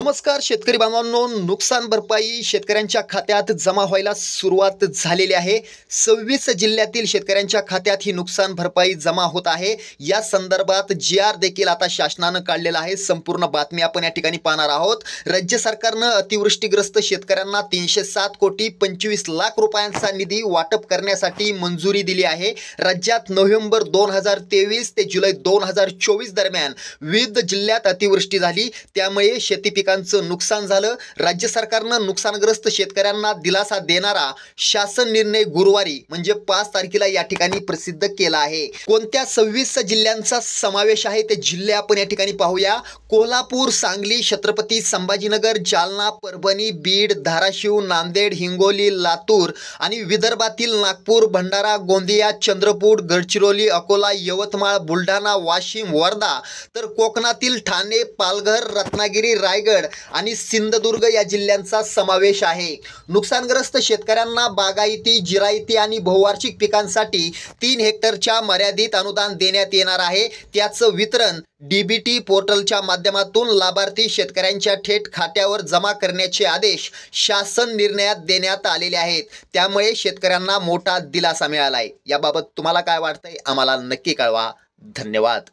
नमस्कार शेतकरी बांधवांनो, नुकसान भरपाई शेतकऱ्यांच्या खात्यात जमा व्हायला सुरुवात झालेली आहे। 26 जिल्ह्यातील शेतकऱ्यांच्या खात्यात ही नुकसान भरपाई जमा होत आहे। या संदर्भात जी.आर देखील आता शासनाने काढलेला आहे। संपूर्ण बातमी आपण या ठिकाणी पाहणार आहोत। राज्य सरकारने अतिवृष्टीग्रस्त शेतकऱ्यांना 307 कोटी 25 लाख रुपयांचा निधी वाटप करण्यासाठी मंजुरी दिली आहे। राज्यात नोव्हेंबर 2023 ते जुलै 2024 दरम्यान विविध जिल्ह्यात अतिवृष्टी झाली, त्यामुळे शेती पिकांचं नुकसान झालं। राज्य सरकारने नुकसानग्रस्त शेतकऱ्यांना दिलासा देणारा शासन निर्णय गुरुवारी म्हणजे 5 तारखेला या ठिकाणी प्रसिद्ध केला आहे। कोणत्या 26 जिल्ह्यांचा समावेश आहे ते जिल्हे आपण या ठिकाणी पाहूया। कोल्हापूर, सांगली, छत्रपती संभाजीनगर, जालना, परभणी, बीड, धाराशिव, नांदेड, हिंगोली, लातूर आणि विदर्भातील नागपूर, भंडारा, गोंदिया, चंद्रपूर, गडचिरोली, अकोला, यवतमाळ, बुलढाणा, वाशिम, वर्धा, तर कोकणातील ठाणे, पालघर, रत्नागिरी, रायगड आणि सिंधुदुर्ग या जिल्ह्यांचा समावेश आहे। नुकसानग्रस्त शेतकऱ्यांना बागायती, जिरायती आणि बहुवार्षिक पिकांसाठी 3 हेक्टरच्या मर्यादित अनुदान देण्यात येणार आहे। त्याचं वितरण डीबीटी पोर्टलच्या माध्यमातून लाभार्थी शेतकऱ्यांच्या थेट खात्यावर जमा करण्याचे आदेश शासन निर्णयात देण्यात आलेले आहेत। त्यामुळे शेतकऱ्यांना मोठा दिलासा मिळाला आहे। याबाबत तुम्हाला काय वाटतंय आम्हाला नक्की कळवा। धन्यवाद।